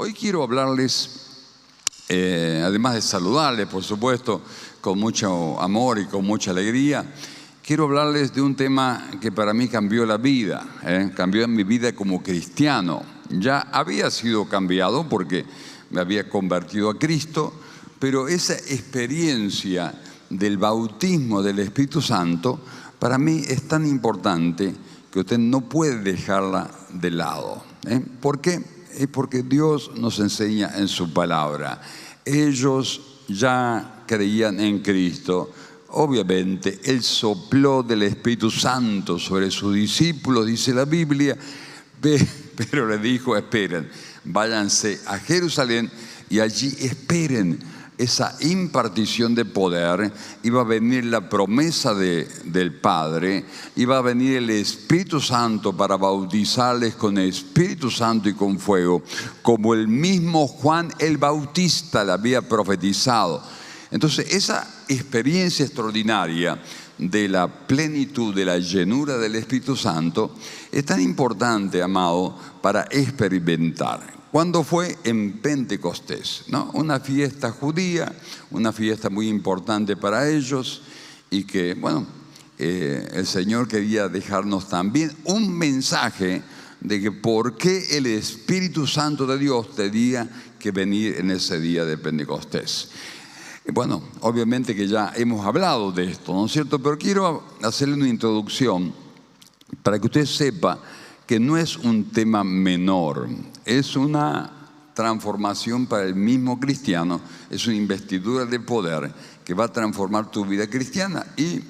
Hoy quiero hablarles, además de saludarles, por supuesto, con mucho amor y con mucha alegría, quiero hablarles de un tema que para mí cambió la vida, cambió mi vida como cristiano. Ya había sido cambiado porque me había convertido a Cristo, pero esa experiencia del bautismo del Espíritu Santo para mí es tan importante que usted no puede dejarla de lado. ¿Por qué? Es porque Dios nos enseña en su palabra. Ellos ya creían en Cristo. Obviamente, Él sopló del Espíritu Santo sobre sus discípulos, dice la Biblia, pero le dijo: esperen, váyanse a Jerusalén y allí esperen esa impartición de poder. Iba a venir la promesa del Padre, iba a venir el Espíritu Santo para bautizarles con Espíritu Santo y con fuego, como el mismo Juan el Bautista le había profetizado. Entonces, esa experiencia extraordinaria de la plenitud, de la llenura del Espíritu Santo, es tan importante, amado, para experimentar. ¿Cuándo fue? En Pentecostés, ¿no? Una fiesta judía, una fiesta muy importante para ellos, y que, bueno, el Señor quería dejarnos también un mensaje de que por qué el Espíritu Santo de Dios tenía que venir en ese día de Pentecostés. Bueno, obviamente que ya hemos hablado de esto, ¿no es cierto? Pero quiero hacerle una introducción para que usted sepa que no es un tema menor, es una transformación para el mismo cristiano, es una investidura de poder que va a transformar tu vida cristiana. Y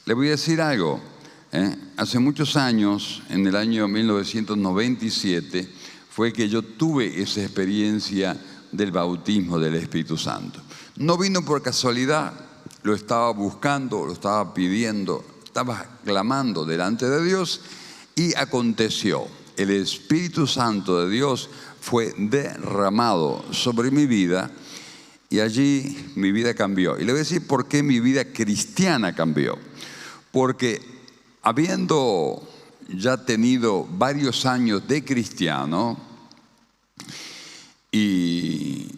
le voy a decir algo, hace muchos años, en el año 1997, fue que yo tuve esa experiencia del bautismo del Espíritu Santo. No vino por casualidad, lo estaba buscando, lo estaba pidiendo, estaba clamando delante de Dios y aconteció. El Espíritu Santo de Dios fue derramado sobre mi vida y allí mi vida cambió. Y le voy a decir por qué mi vida cristiana cambió. Porque habiendo ya tenido varios años de cristiano y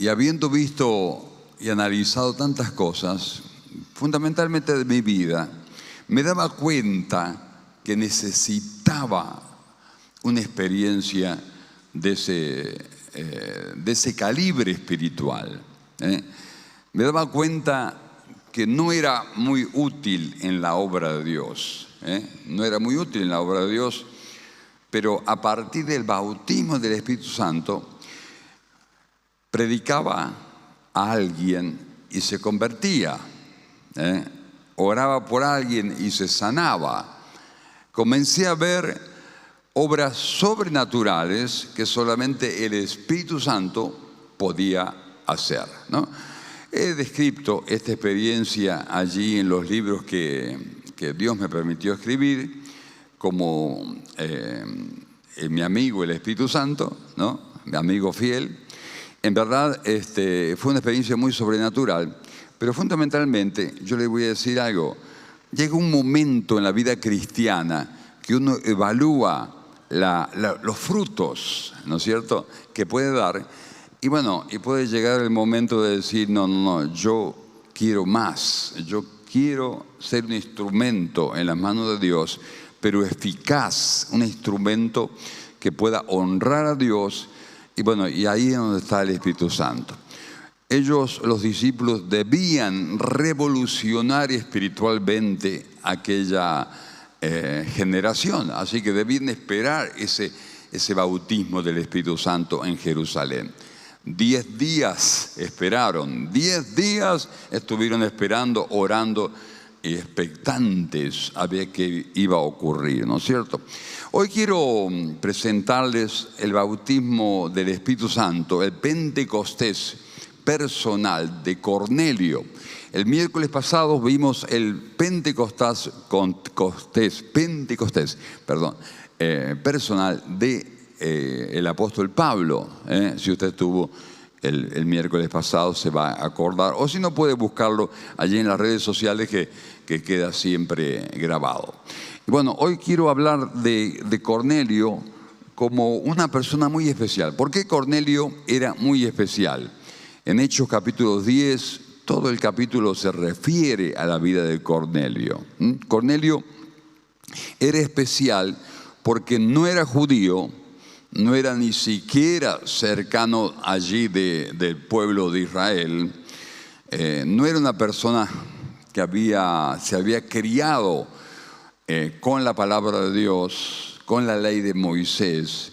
habiendo visto y analizado tantas cosas, fundamentalmente de mi vida, me daba cuenta que necesitaba una experiencia de ese calibre espiritual. Me daba cuenta que no era muy útil en la obra de Dios. No era muy útil en la obra de Dios, pero a partir del bautismo del Espíritu Santo, predicaba a alguien y se convertía, oraba por alguien y se sanaba. Comencé a ver obras sobrenaturales que solamente el Espíritu Santo podía hacer, ¿no? He descrito esta experiencia allí en los libros que Dios me permitió escribir, como mi amigo el Espíritu Santo, ¿no? Mi amigo fiel. En verdad, fue una experiencia muy sobrenatural, pero fundamentalmente, yo le voy a decir algo. Llega un momento en la vida cristiana que uno evalúa los frutos, ¿no es cierto?, que puede dar. Y bueno, y puede llegar el momento de decir: no, yo quiero más. Yo quiero ser un instrumento en las manos de Dios, pero eficaz, un instrumento que pueda honrar a Dios. Y bueno, y ahí es donde está el Espíritu Santo. Ellos, los discípulos, debían revolucionar espiritualmente aquella generación. Así que debían esperar ese bautismo del Espíritu Santo en Jerusalén. 10 días esperaron, 10 días estuvieron esperando, orando y expectantes a ver qué iba a ocurrir, ¿no es cierto? Hoy quiero presentarles el bautismo del Espíritu Santo, el Pentecostés personal de Cornelio. El miércoles pasado vimos el Pentecostés personal de el apóstol Pablo. Si usted estuvo el miércoles pasado se va a acordar, o si no puede buscarlo allí en las redes sociales que queda siempre grabado. Y bueno, hoy quiero hablar de Cornelio como una persona muy especial. ¿Por qué Cornelio era muy especial? En Hechos capítulo 10, todo el capítulo se refiere a la vida de Cornelio. Cornelio era especial porque no era judío, no era ni siquiera cercano allí del pueblo de Israel, no era una persona que se había criado con la palabra de Dios, con la ley de Moisés.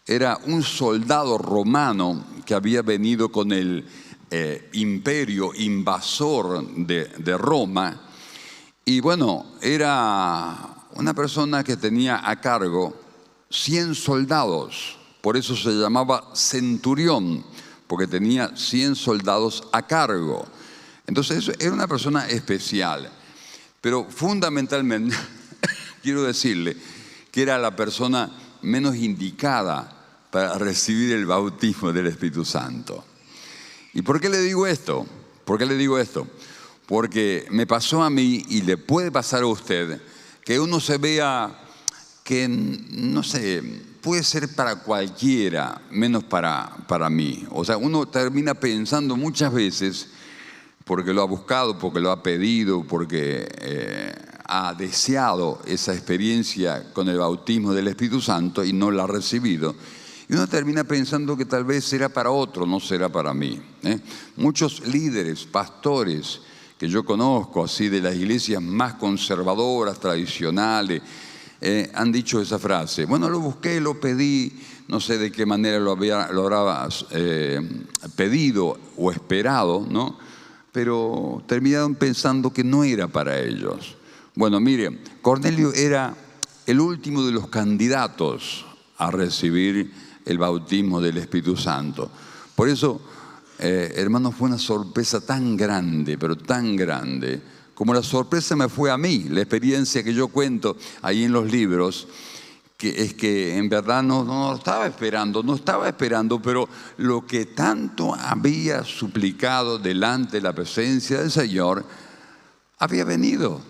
Era un soldado romano que había venido con el imperio invasor de Roma. Y bueno, era una persona que tenía a cargo 100 soldados. Por eso se llamaba centurión, porque tenía 100 soldados a cargo. Entonces era una persona especial. Pero fundamentalmente quiero decirle que era la persona menos indicada para recibir el bautismo del Espíritu Santo. ¿Y por qué le digo esto? ¿Por qué le digo esto? Porque me pasó a mí y le puede pasar a usted que uno se vea que, no sé, puede ser para cualquiera, menos para mí. O sea, uno termina pensando muchas veces, porque lo ha buscado, porque lo ha pedido, porque ha deseado esa experiencia con el bautismo del Espíritu Santo y no la ha recibido. Y uno termina pensando que tal vez será para otro, no será para mí. Muchos líderes, pastores que yo conozco, así de las iglesias más conservadoras, tradicionales, han dicho esa frase. Bueno, lo busqué, lo pedí, no sé de qué manera lo habrá pedido o esperado, ¿no? Pero terminaron pensando que no era para ellos. Bueno, miren, Cornelio era el último de los candidatos a recibir el bautismo del Espíritu Santo. Por eso, hermanos, fue una sorpresa tan grande, pero tan grande, como la sorpresa me fue a mí, la experiencia que yo cuento ahí en los libros, que es que en verdad no estaba esperando, pero lo que tanto había suplicado delante de la presencia del Señor, había venido.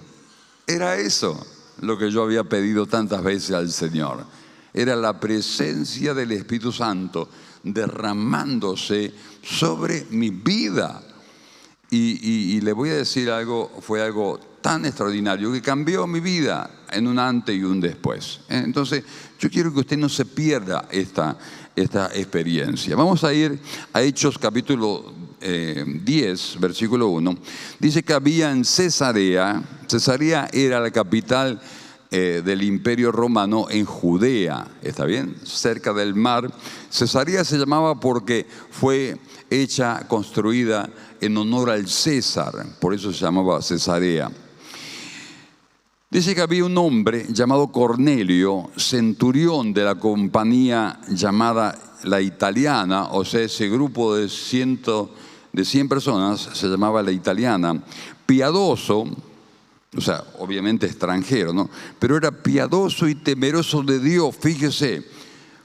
Era eso lo que yo había pedido tantas veces al Señor. Era la presencia del Espíritu Santo derramándose sobre mi vida. Y le voy a decir algo, fue algo tan extraordinario que cambió mi vida en un antes y un después. Entonces, yo quiero que usted no se pierda esta experiencia. Vamos a ir a Hechos capítulo 10, versículo 1. Dice que había en Cesarea era la capital del Imperio Romano en Judea, ¿está bien? Cerca del mar. Cesarea se llamaba porque fue construida en honor al César, por eso se llamaba Cesarea. Dice que había un hombre llamado Cornelio, centurión de la compañía llamada La Italiana, o sea, ese grupo de 100 personas se llamaba La Italiana, piadoso, o sea, obviamente extranjero, ¿no? Pero era piadoso y temeroso de Dios, fíjese,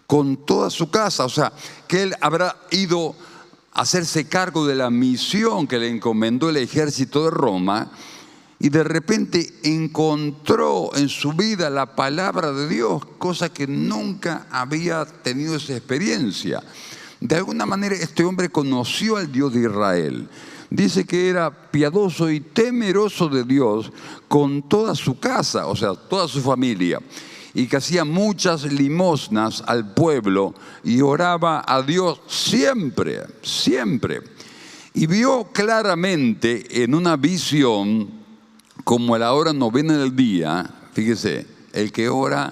con toda su casa, o sea, que él habrá ido a hacerse cargo de la misión que le encomendó el ejército de Roma, y de repente encontró en su vida la palabra de Dios, cosa que nunca había tenido esa experiencia. De alguna manera este hombre conoció al Dios de Israel. Dice que era piadoso y temeroso de Dios con toda su casa, o sea, toda su familia, y que hacía muchas limosnas al pueblo y oraba a Dios siempre, siempre. Y vio claramente en una visión, como a la hora novena del día, fíjese, el que ora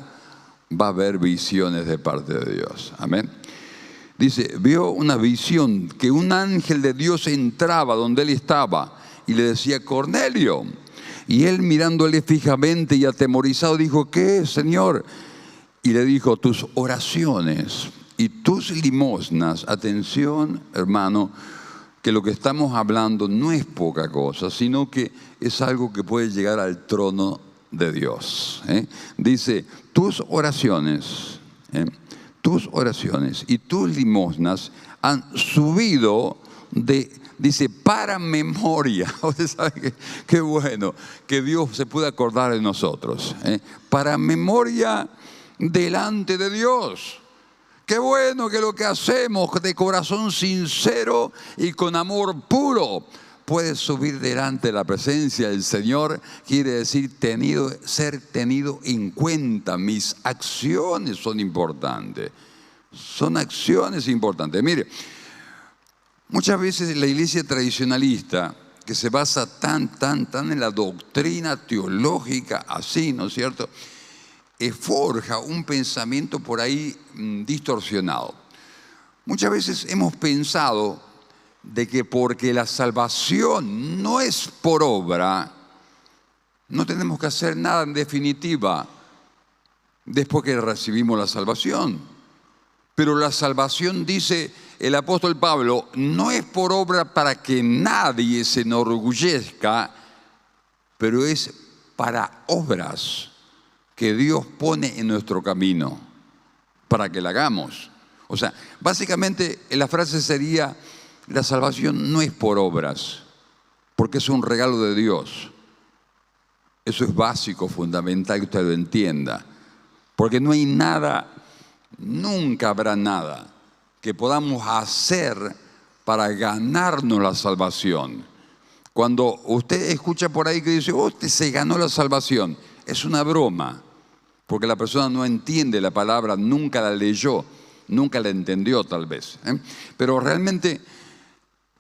va a ver visiones de parte de Dios. Amén. Dice, vio una visión que un ángel de Dios entraba donde él estaba y le decía, Cornelio. Y él mirándole fijamente y atemorizado dijo, ¿qué, Señor? Y le dijo, tus oraciones y tus limosnas, atención, hermano, que lo que estamos hablando no es poca cosa, sino que es algo que puede llegar al trono de Dios. Dice, tus oraciones y tus limosnas han subido dice, para memoria. Usted sabe qué bueno que Dios se puede acordar de nosotros. Para memoria delante de Dios. Qué bueno que lo que hacemos de corazón sincero y con amor puro puede subir delante de la presencia del Señor. Quiere decir ser tenido en cuenta. Mis acciones son importantes. Son acciones importantes. Mire, muchas veces la iglesia tradicionalista, que se basa tan en la doctrina teológica, así, ¿no es cierto?, forja un pensamiento por ahí distorsionado. Muchas veces hemos pensado de que porque la salvación no es por obra, no tenemos que hacer nada en definitiva después que recibimos la salvación. Pero la salvación, dice el apóstol Pablo, no es por obra para que nadie se enorgullezca, pero es para obras que Dios pone en nuestro camino, para que la hagamos. O sea, básicamente la frase sería, la salvación no es por obras, porque es un regalo de Dios. Eso es básico, fundamental que usted lo entienda. Porque no hay nada, nunca habrá nada que podamos hacer para ganarnos la salvación. Cuando usted escucha por ahí que dice, usted se ganó la salvación, es una broma. Porque la persona no entiende la palabra, nunca la leyó, nunca la entendió tal vez. Pero realmente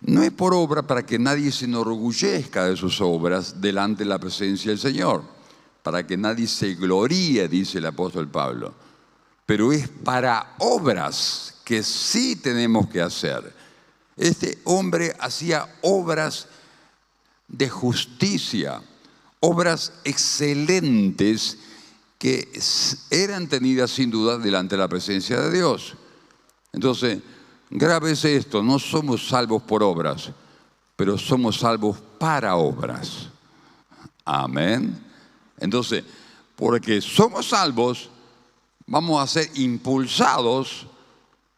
no es por obra para que nadie se enorgullezca de sus obras delante de la presencia del Señor. Para que nadie se gloríe, dice el apóstol Pablo. Pero es para obras que sí tenemos que hacer. Este hombre hacía obras de justicia, obras excelentes, que eran tenidas sin duda delante de la presencia de Dios. Entonces, grábese esto, no somos salvos por obras, pero somos salvos para obras. Amén. Entonces, porque somos salvos, vamos a ser impulsados,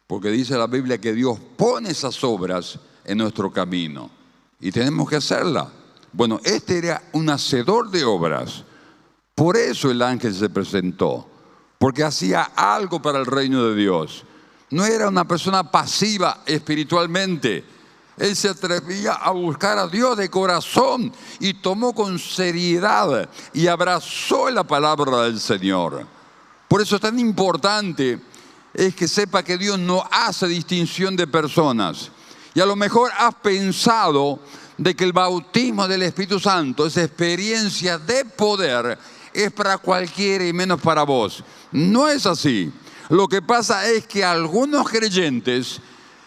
porque dice la Biblia que Dios pone esas obras en nuestro camino y tenemos que hacerlas. Bueno, este era un hacedor de obras. Por eso el ángel se presentó, porque hacía algo para el reino de Dios. No era una persona pasiva espiritualmente. Él se atrevía a buscar a Dios de corazón y tomó con seriedad y abrazó la palabra del Señor. Por eso es tan importante es que sepa que Dios no hace distinción de personas. Y a lo mejor has pensado de que el bautismo del Espíritu Santo, esa experiencia de poder, es para cualquiera y menos para vos. No es así. Lo que pasa es que algunos creyentes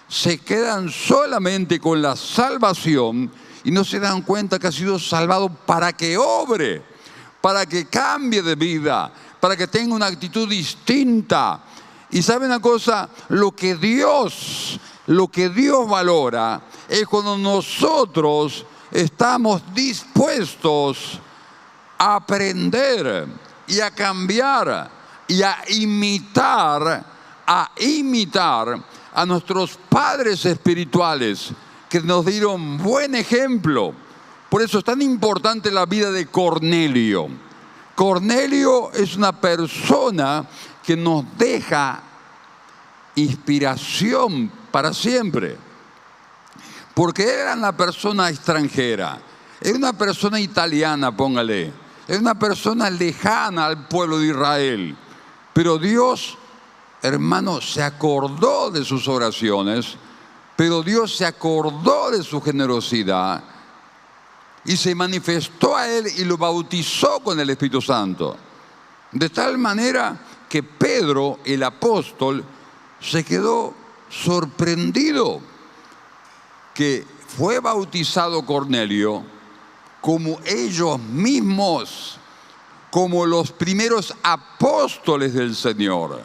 se quedan solamente con la salvación y no se dan cuenta que ha sido salvado para que obre, para que cambie de vida, para que tenga una actitud distinta. Y ¿sabe una cosa? Lo que Dios valora es cuando nosotros estamos dispuestos a aprender y a cambiar y a imitar a nuestros padres espirituales que nos dieron buen ejemplo. Por eso es tan importante la vida de Cornelio. Cornelio es una persona que nos deja inspiración para siempre. Porque era una persona extranjera, era una persona italiana, póngale, era una persona lejana al pueblo de Israel. Pero Dios, hermano, se acordó de sus oraciones, pero Dios se acordó de su generosidad y se manifestó a él y lo bautizó con el Espíritu Santo. De tal manera que Pedro, el apóstol, se quedó sorprendido que fue bautizado Cornelio como ellos mismos, como los primeros apóstoles del Señor.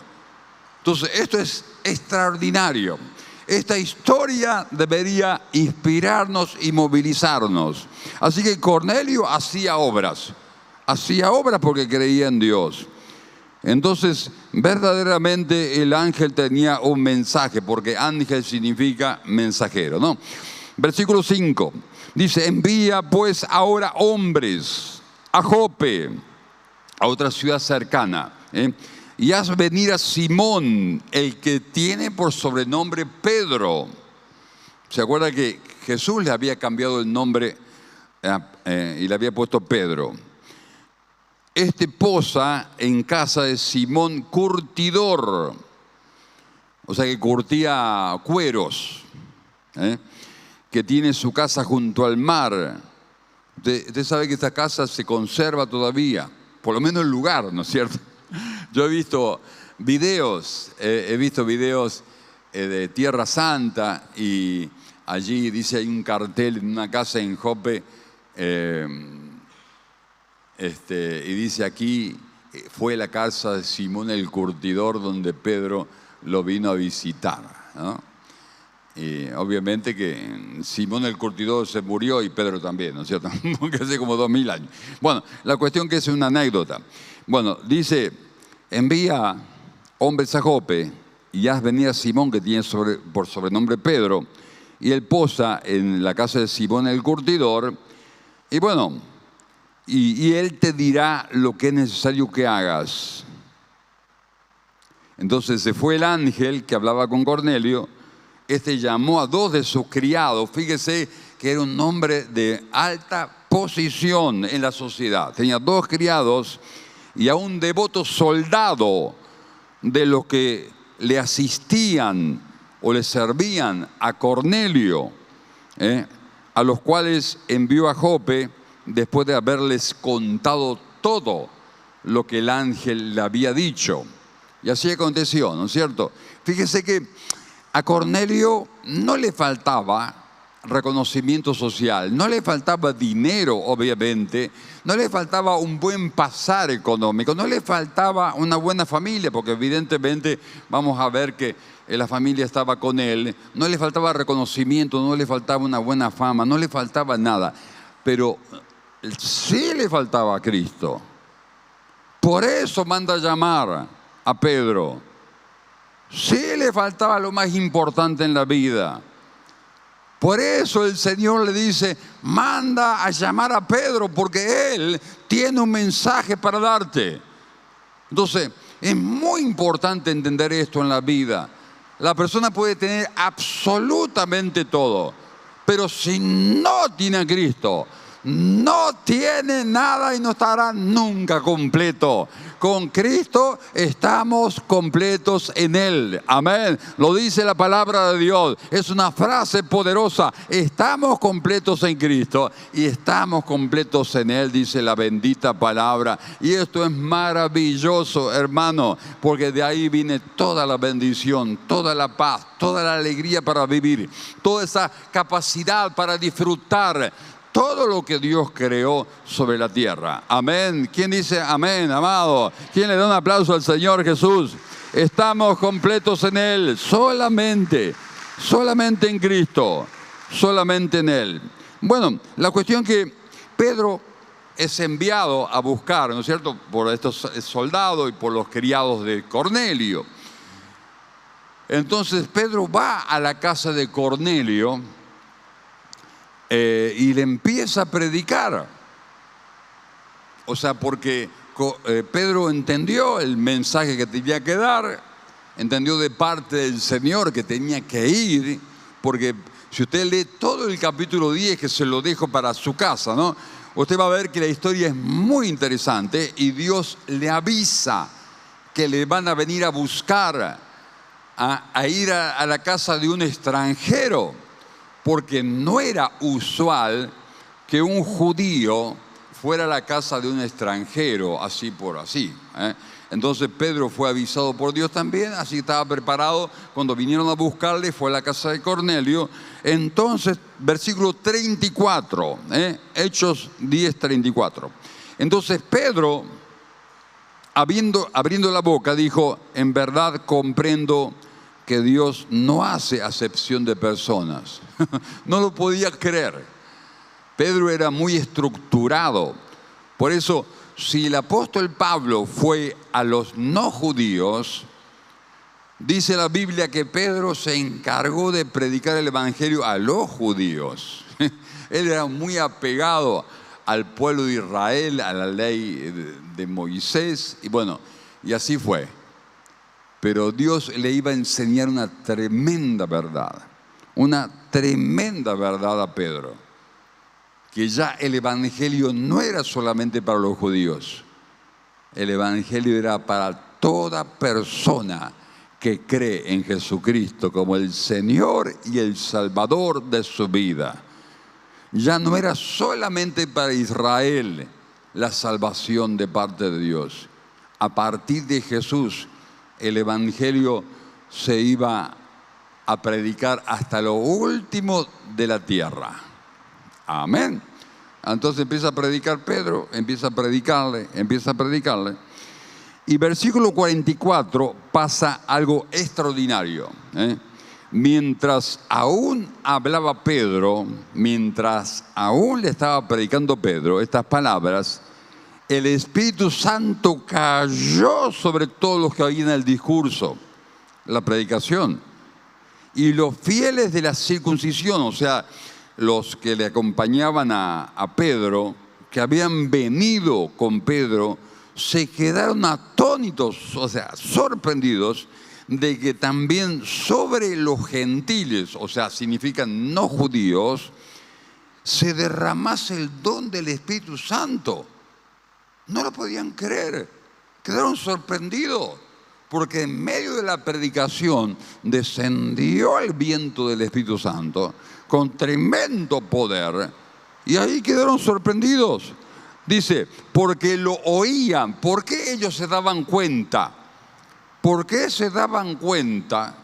Entonces, esto es extraordinario. Esta historia debería inspirarnos y movilizarnos. Así que Cornelio hacía obras porque creía en Dios. Entonces, verdaderamente el ángel tenía un mensaje, porque ángel significa mensajero, ¿no? Versículo 5, dice, envía pues ahora hombres a Jope, a otra ciudad cercana, y haz venir a Simón, el que tiene por sobrenombre Pedro. ¿Se acuerda que Jesús le había cambiado el nombre y le había puesto Pedro? Este posa en casa de Simón curtidor, o sea que curtía cueros, que tiene su casa junto al mar. Usted sabe que esta casa se conserva todavía, por lo menos el lugar, ¿no es cierto? Yo he visto videos, de Tierra Santa, y allí dice, hay un cartel en una casa en Jope, y dice aquí, fue la casa de Simón el curtidor donde Pedro lo vino a visitar, ¿no? Y obviamente que Simón el curtidor se murió y Pedro también, ¿no es cierto? Porque hace como 2000 años. Bueno, la cuestión que es una anécdota. Bueno, dice, envía hombres a Jope y haz venir a Simón, que tiene por sobrenombre Pedro, y él posa en la casa de Simón el curtidor, y bueno, y él te dirá lo que es necesario que hagas. Entonces se fue el ángel que hablaba con Cornelio. Este llamó a 2 de sus criados. Fíjese que era un hombre de alta posición en la sociedad. Tenía 2 criados y a un devoto soldado de los que le asistían o le servían a Cornelio, a los cuales envió a Jope después de haberles contado todo lo que el ángel le había dicho. Y así aconteció, ¿no es cierto? Fíjese que a Cornelio no le faltaba reconocimiento social, no le faltaba dinero, obviamente, no le faltaba un buen pasar económico, no le faltaba una buena familia, porque evidentemente vamos a ver que la familia estaba con él, no le faltaba reconocimiento, no le faltaba una buena fama, no le faltaba nada, pero sí le faltaba a Cristo. Por eso manda a llamar a Pedro. Sí le faltaba lo más importante en la vida. Por eso el Señor le dice, manda a llamar a Pedro, porque Él tiene un mensaje para darte. Entonces, es muy importante entender esto en la vida. La persona puede tener absolutamente todo, pero si no tiene a Cristo, no tiene nada y no estará nunca completo. Con Cristo estamos completos en Él. Amén. Lo dice la palabra de Dios. Es una frase poderosa. Estamos completos en Cristo y estamos completos en Él, dice la bendita palabra. Y esto es maravilloso, hermano, porque de ahí viene toda la bendición, toda la paz, toda la alegría para vivir, toda esa capacidad para disfrutar todo lo que Dios creó sobre la tierra. Amén. ¿Quién dice amén, amado? ¿Quién le da un aplauso al Señor Jesús? Estamos completos en Él, solamente en Cristo, solamente en Él. Bueno, la cuestión que Pedro es enviado a buscar, ¿no es cierto?, por estos soldados y por los criados de Cornelio. Entonces Pedro va a la casa de Cornelio y le empieza a predicar. O sea, porque Pedro entendió el mensaje que tenía que dar, entendió de parte del Señor que tenía que ir, porque si usted lee todo el capítulo 10, que se lo dejo para su casa, ¿no?, usted va a ver que la historia es muy interesante y Dios le avisa que le van a venir a buscar, a ir a la casa de un extranjero, porque no era usual que un judío fuera a la casa de un extranjero, así por así. Entonces Pedro fue avisado por Dios también, así estaba preparado. Cuando vinieron a buscarle, fue a la casa de Cornelio. Entonces, versículo 34, Hechos 10, 34. Entonces Pedro, abriendo la boca, dijo, en verdad comprendo que Dios no hace acepción de personas. No lo podía creer. Pedro era muy estructurado. Por eso, si el apóstol Pablo fue a los no judíos, dice la Biblia que Pedro se encargó de predicar el evangelio a los judíos. Él era muy apegado al pueblo de Israel, a la ley de Moisés, y bueno, y así fue. Pero Dios le iba a enseñar una tremenda verdad a Pedro, que ya el Evangelio no era solamente para los judíos, el Evangelio era para toda persona que cree en Jesucristo como el Señor y el Salvador de su vida. Ya no era solamente para Israel la salvación de parte de Dios. A partir de Jesús, el Evangelio se iba a predicar hasta lo último de la tierra. Amén. Entonces empieza a predicar Pedro, empieza a predicarle. Y versículo 44 pasa algo extraordinario. Mientras aún hablaba Pedro, mientras aún le estaba predicando Pedro estas palabras, el Espíritu Santo cayó sobre todos los que oían el discurso, la predicación. Y los fieles de la circuncisión, o sea, los que le acompañaban a Pedro, que habían venido con Pedro, se quedaron atónitos, o sea, sorprendidos de que también sobre los gentiles, o sea, significan no judíos, se derramase el don del Espíritu Santo. No lo podían creer, quedaron sorprendidos, porque en medio de la predicación descendió el viento del Espíritu Santo con tremendo poder, y ahí quedaron sorprendidos. Dice, porque lo oían. ¿Por qué ellos se daban cuenta? ¿Por qué se daban cuenta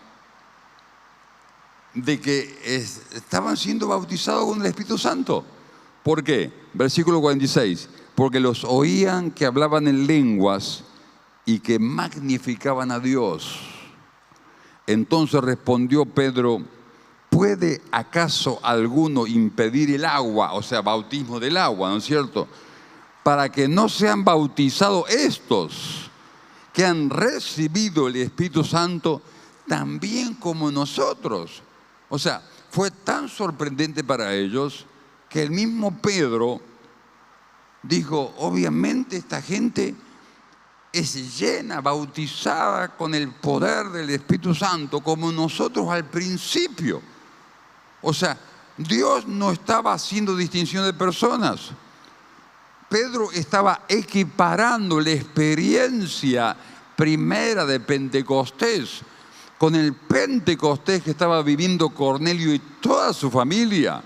de que estaban siendo bautizados con el Espíritu Santo? ¿Por qué? Versículo 46. Porque los oían que hablaban en lenguas y que magnificaban a Dios. Entonces respondió Pedro, ¿puede acaso alguno impedir el agua, o sea, bautismo del agua, ¿no es cierto?, para que no sean bautizados estos que han recibido el Espíritu Santo también como nosotros? O sea, fue tan sorprendente para ellos que el mismo Pedro dijo, obviamente esta gente es llena, bautizada con el poder del Espíritu Santo como nosotros al principio. O sea, Dios no estaba haciendo distinción de personas. Pedro estaba equiparando la experiencia primera de Pentecostés con el Pentecostés que estaba viviendo Cornelio y toda su familia.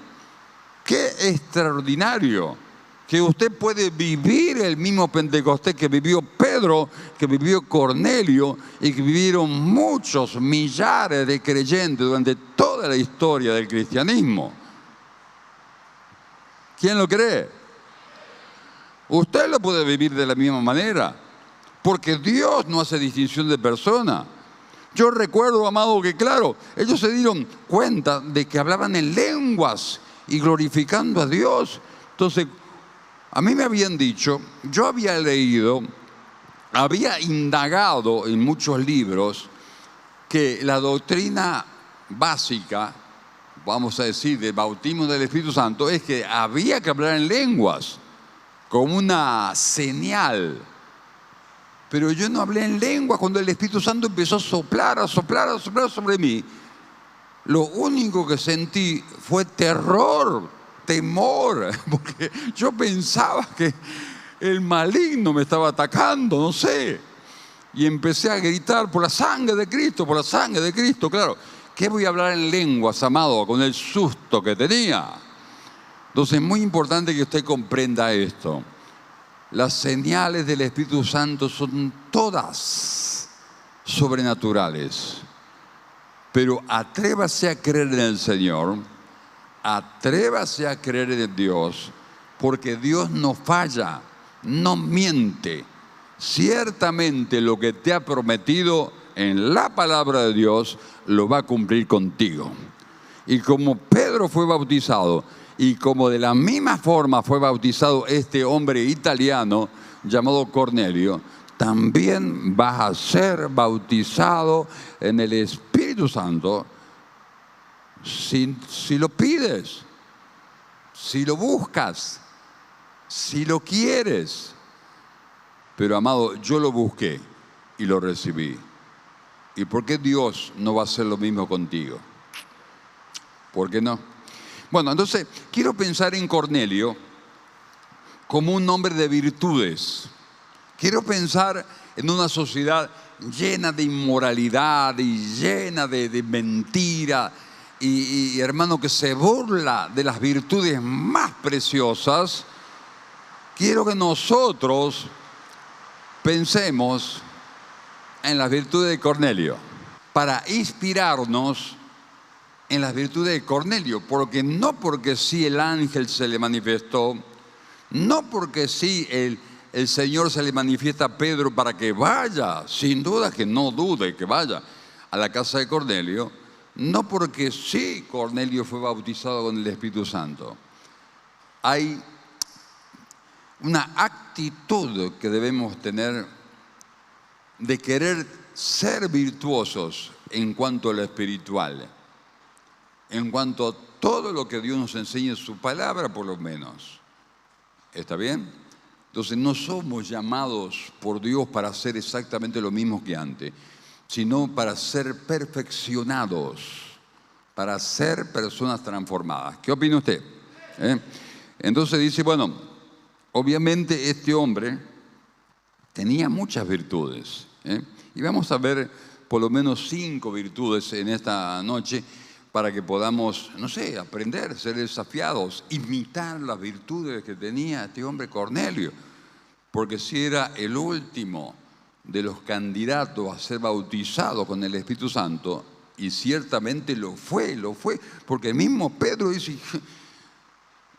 ¡Qué extraordinario! Que usted puede vivir el mismo Pentecostés que vivió Pedro, que vivió Cornelio y que vivieron muchos millares de creyentes durante toda la historia del cristianismo. ¿Quién lo cree? Usted lo puede vivir de la misma manera, porque Dios no hace distinción de persona. Yo recuerdo, amado, que claro, ellos se dieron cuenta de que hablaban en lenguas y glorificando a Dios. Entonces, a mí me habían dicho, yo había leído, había indagado en muchos libros que la doctrina básica, vamos a decir, del bautismo del Espíritu Santo, es que había que hablar en lenguas como una señal. Pero yo no hablé en lengua cuando el Espíritu Santo empezó a soplar sobre mí. Lo único que sentí fue terror, temor, porque yo pensaba que el maligno me estaba atacando, no sé. Y empecé a gritar por la sangre de Cristo, por la sangre de Cristo. Claro, ¿qué voy a hablar en lenguas, amado, con el susto que tenía? Entonces es muy importante que usted comprenda esto. Las señales del Espíritu Santo son todas sobrenaturales. Pero atrévase a creer en el Señor, atrévase a creer en Dios, porque Dios no falla, no miente. Ciertamente lo que te ha prometido en la palabra de Dios lo va a cumplir contigo. Y como Pedro fue bautizado, y como de la misma forma fue bautizado este hombre italiano llamado Cornelio, también vas a ser bautizado en el Espíritu Santo si lo pides, si lo buscas, si lo quieres. Pero, amado, yo lo busqué y lo recibí. ¿Y por qué Dios no va a hacer lo mismo contigo? ¿Por qué no? Bueno, entonces quiero pensar en Cornelio como un hombre de virtudes. Quiero pensar en una sociedad llena de inmoralidad y llena de mentira y hermano, que se burla de las virtudes más preciosas. Quiero que nosotros pensemos en las virtudes de Cornelio para inspirarnos en las virtudes de Cornelio, porque no porque sí el ángel se le manifestó, no porque sí el Señor se le manifiesta a Pedro para que vaya, sin duda que no dude que vaya a la casa de Cornelio, no porque sí Cornelio fue bautizado con el Espíritu Santo. Hay una actitud que debemos tener de querer ser virtuosos en cuanto a lo espiritual, en cuanto a todo lo que Dios nos enseña en su palabra, por lo menos. ¿Está bien? Entonces no somos llamados por Dios para hacer exactamente lo mismo que antes, sino para ser perfeccionados, para ser personas transformadas. ¿Qué opina usted? Entonces dice, bueno, obviamente este hombre tenía muchas virtudes. Y vamos a ver por lo menos 5 virtudes en esta noche para que podamos, no sé, aprender, ser desafiados, imitar las virtudes que tenía este hombre Cornelio. Porque si era el último de los candidatos a ser bautizado con el Espíritu Santo, y ciertamente lo fue, porque el mismo Pedro dice,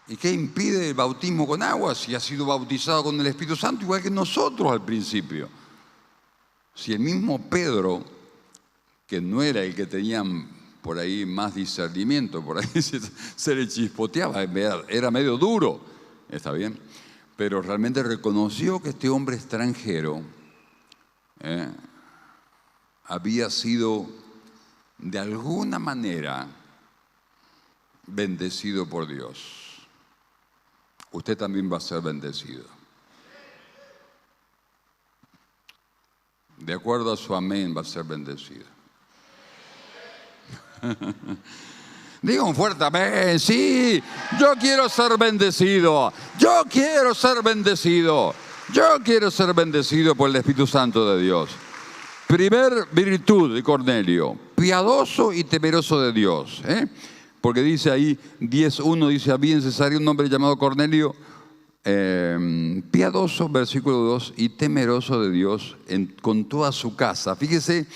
¿y qué impide el bautismo con agua si ha sido bautizado con el Espíritu Santo igual que nosotros al principio? Si el mismo Pedro, que no era el que tenía por ahí más discernimiento, por ahí se le chispoteaba, era medio duro, ¿está bien? Pero realmente reconoció que este hombre extranjero había sido de alguna manera bendecido por Dios. Usted también va a ser bendecido. De acuerdo a su amén va a ser bendecido. Diga un fuerte amén. Sí, yo quiero ser bendecido. Yo quiero ser bendecido. Yo quiero ser bendecido por el Espíritu Santo de Dios. Primer virtud de Cornelio, piadoso y temeroso de Dios. Porque dice ahí 10:1, dice, había en Cesarea un hombre llamado Cornelio, piadoso, versículo 2, y temeroso de Dios con toda su casa. Fíjese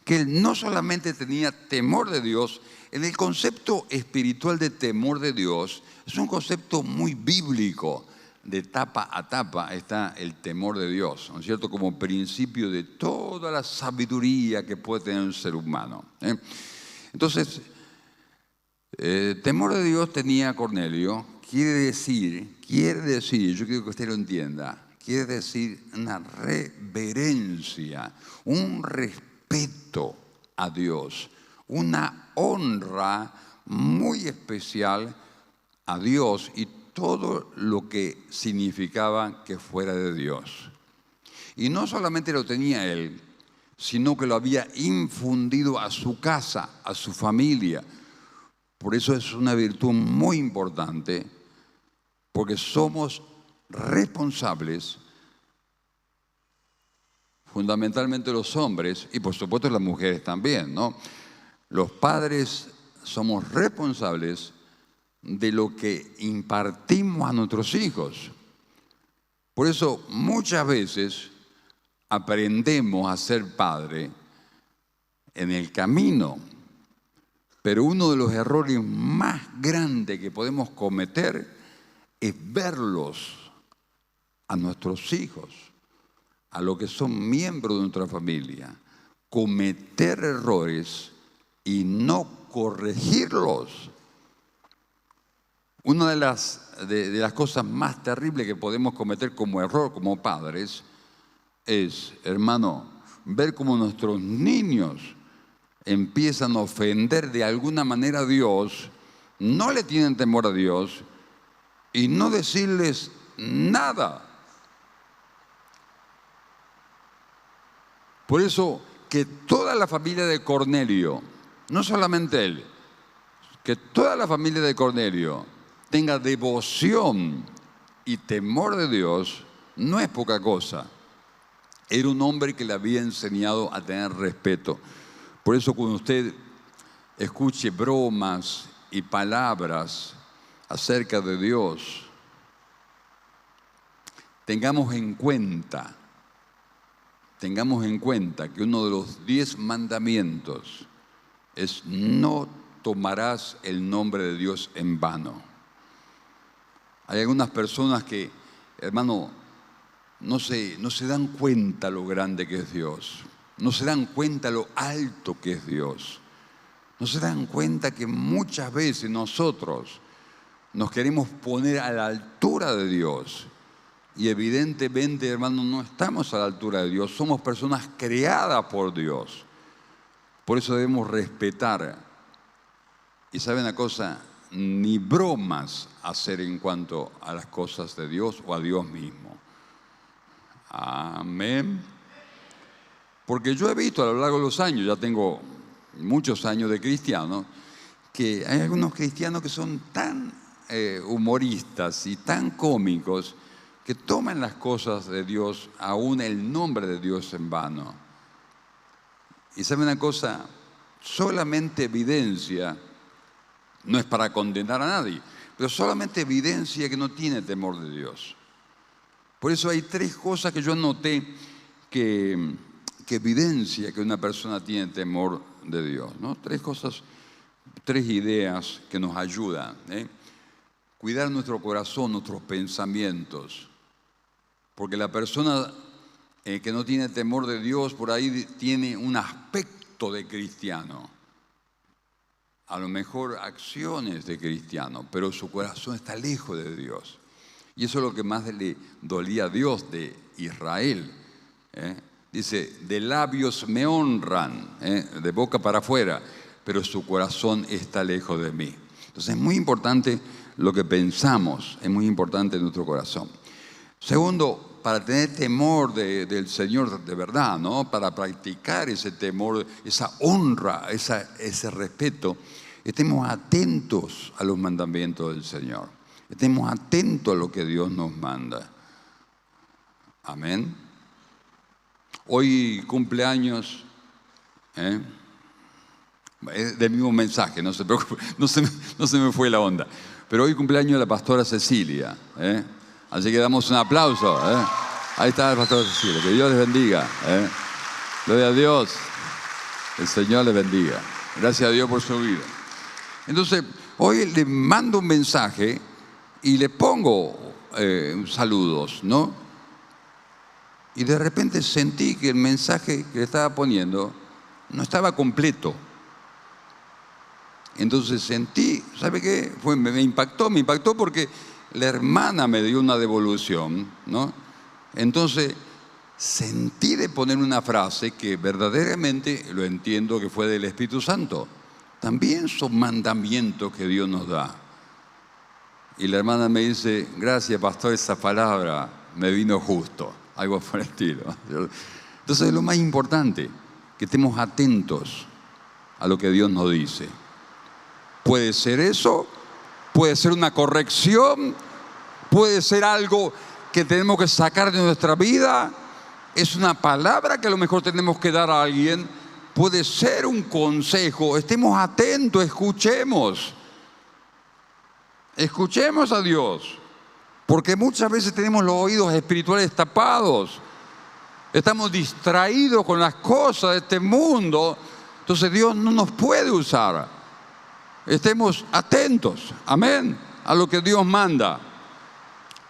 que él no solamente tenía temor de Dios. En el concepto espiritual de temor de Dios, es un concepto muy bíblico. De tapa a tapa está el temor de Dios, ¿no es cierto? Como principio de toda la sabiduría que puede tener un ser humano. Entonces, temor de Dios tenía Cornelio. Quiere decir, yo quiero que usted lo entienda, quiere decir una reverencia, un respeto a Dios, una honra muy especial a Dios y todo lo que significaba que fuera de Dios. Y no solamente lo tenía él, sino que lo había infundido a su casa, a su familia. Por eso es una virtud muy importante, porque somos responsables, fundamentalmente los hombres, y por supuesto las mujeres también, ¿no? Los padres somos responsables de lo que impartimos a nuestros hijos. Por eso muchas veces aprendemos a ser padre en el camino, pero uno de los errores más grandes que podemos cometer es verlos a nuestros hijos, a los que son miembros de nuestra familia, cometer errores y no corregirlos. Una de las cosas más terribles que podemos cometer como error, como padres, es, hermano, ver cómo nuestros niños empiezan a ofender de alguna manera a Dios, no le tienen temor a Dios y no decirles nada. Por eso, que toda la familia de Cornelio, no solamente él, que toda la familia de Cornelio tenga devoción y temor de Dios, no es poca cosa. Era un hombre que le había enseñado a tener respeto. Por eso cuando usted escuche bromas y palabras acerca de Dios, tengamos en cuenta que uno de los 10 mandamientos es: no tomarás el nombre de Dios en vano. Hay algunas personas que, hermano, no se dan cuenta lo grande que es Dios, no se dan cuenta lo alto que es Dios, no se dan cuenta que muchas veces nosotros nos queremos poner a la altura de Dios. Y evidentemente, hermano, no estamos a la altura de Dios. Somos personas creadas por Dios. Por eso debemos respetar. Y ¿saben una cosa? Ni bromas hacer en cuanto a las cosas de Dios o a Dios mismo. Amén. Porque yo he visto a lo largo de los años, ya tengo muchos años de cristiano, que hay algunos cristianos que son tan humoristas y tan cómicos que toman las cosas de Dios, aún el nombre de Dios, en vano. Y ¿saben una cosa? Solamente evidencia, no es para condenar a nadie, pero solamente evidencia que no tiene temor de Dios. Por eso hay 3 cosas que yo noté que evidencia que una persona tiene temor de Dios, ¿no? 3 cosas, 3 ideas que nos ayudan, Cuidar nuestro corazón, nuestros pensamientos. Porque la persona que no tiene temor de Dios, por ahí tiene un aspecto de cristiano. A lo mejor acciones de cristiano, pero su corazón está lejos de Dios. Y eso es lo que más le dolía a Dios de Israel. Dice, de labios me honran, de boca para afuera, pero su corazón está lejos de mí. Entonces es muy importante lo que pensamos, es muy importante nuestro corazón. Segundo, para tener temor del Señor de verdad, ¿no? Para practicar ese temor, esa honra, ese respeto, estemos atentos a los mandamientos del Señor. Estemos atentos a lo que Dios nos manda. Amén. Hoy cumpleaños, es del mismo mensaje, no se preocupe, no se me fue la onda. Pero hoy cumpleaños la pastora Cecilia, Así que damos un aplauso, Ahí está la pastora Cecilia, que Dios les bendiga, Gloria a Dios, el Señor les bendiga. Gracias a Dios por su vida. Entonces, hoy le mando un mensaje y le pongo saludos, ¿no? Y de repente sentí que el mensaje que le estaba poniendo no estaba completo. Entonces sentí, ¿sabe qué? Me impactó porque la hermana me dio una devolución, ¿no? Entonces sentí de poner una frase que verdaderamente lo entiendo que fue del Espíritu Santo. También son mandamientos que Dios nos da. Y la hermana me dice, gracias pastor, esa palabra me vino justo, algo por el estilo. Entonces es lo más importante, que estemos atentos a lo que Dios nos dice. Puede ser eso, puede ser una corrección, puede ser algo que tenemos que sacar de nuestra vida, es una palabra que a lo mejor tenemos que dar a alguien, puede ser un consejo. Estemos atentos, escuchemos a Dios, porque muchas veces tenemos los oídos espirituales tapados, estamos distraídos con las cosas de este mundo, entonces Dios no nos puede usar. Estemos atentos, amén, a lo que Dios manda,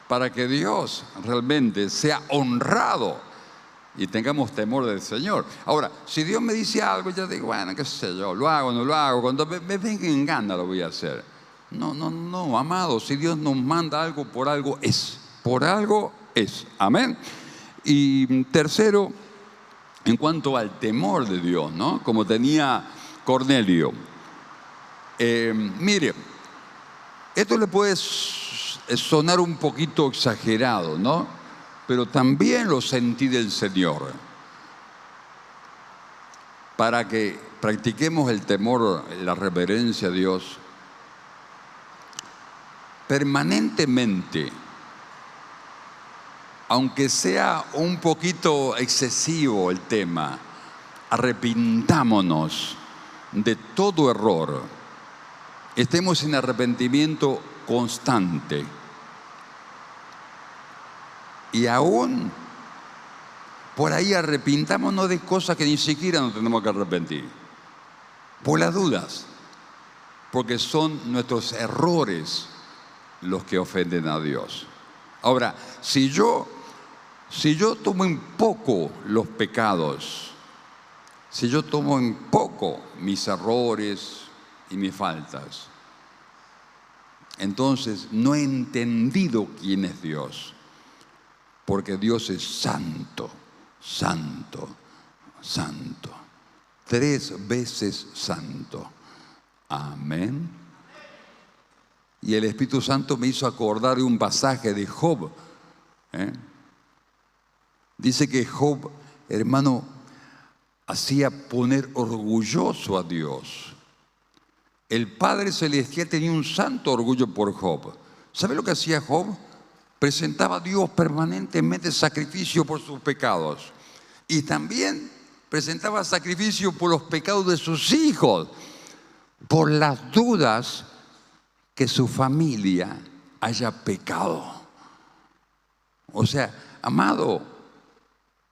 para que Dios realmente sea honrado y tengamos temor del Señor. Ahora, si Dios me dice algo, yo digo, bueno, qué sé yo, lo hago, no lo hago, cuando me venga en gana lo voy a hacer. No, amado, si Dios nos manda algo, por algo es, amén. Y tercero, en cuanto al temor de Dios, ¿no? Como tenía Cornelio. Mire, esto le puede sonar un poquito exagerado, ¿no? Pero también lo sentí del Señor. para que practiquemos el temor, la reverencia a Dios, permanentemente, aunque sea un poquito excesivo el tema, arrepintámonos de todo error. Estemos en arrepentimiento constante. Y aún por ahí arrepintámonos de cosas que ni siquiera nos tenemos que arrepentir. Por las dudas. Porque son nuestros errores los que ofenden a Dios. Ahora, si yo tomo en poco los pecados, si yo tomo en poco mis errores y mis faltas, entonces no he entendido quién es Dios. Porque Dios es santo, santo, santo. 3 veces santo. Amén. Y el Espíritu Santo me hizo acordar de un pasaje de Job. Dice que Job, hermano, hacía poner orgulloso a Dios. El Padre Celestial tenía un santo orgullo por Job. ¿Sabe lo que hacía Job? Presentaba a Dios permanentemente sacrificio por sus pecados. Y también presentaba sacrificio por los pecados de sus hijos, por las dudas que su familia haya pecado. O sea, amado,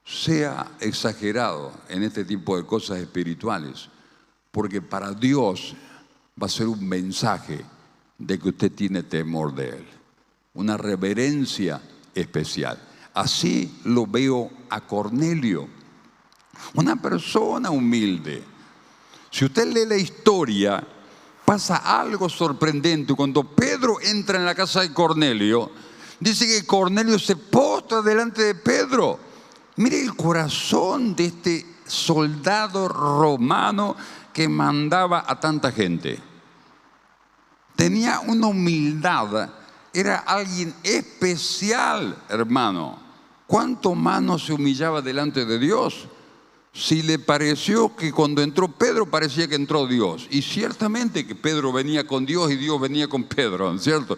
sea exagerado en este tipo de cosas espirituales, porque para Dios va a ser un mensaje de que usted tiene temor de Él. Una reverencia especial. Así lo veo a Cornelio, una persona humilde. Si usted lee la historia, pasa algo sorprendente. Cuando Pedro entra en la casa de Cornelio, dice que Cornelio se postra delante de Pedro. Mire el corazón de este soldado romano que mandaba a tanta gente. Tenía una humildad. Era alguien especial, hermano. ¿Cuánto más no se humillaba delante de Dios? Si le pareció que cuando entró Pedro parecía que entró Dios. Y ciertamente que Pedro venía con Dios y Dios venía con Pedro, ¿cierto?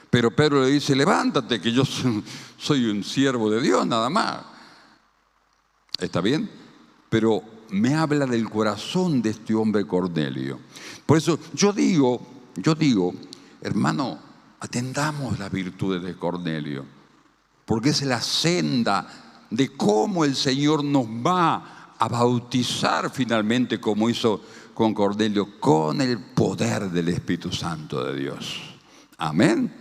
Pero Pedro le dice, levántate, que yo soy un siervo de Dios nada más. ¿Está bien? Pero me habla del corazón de este hombre Cornelio. Por eso yo digo, hermano, atendamos las virtudes de Cornelio, porque es la senda de cómo el Señor nos va a bautizar finalmente, como hizo con Cornelio, con el poder del Espíritu Santo de Dios. Amén.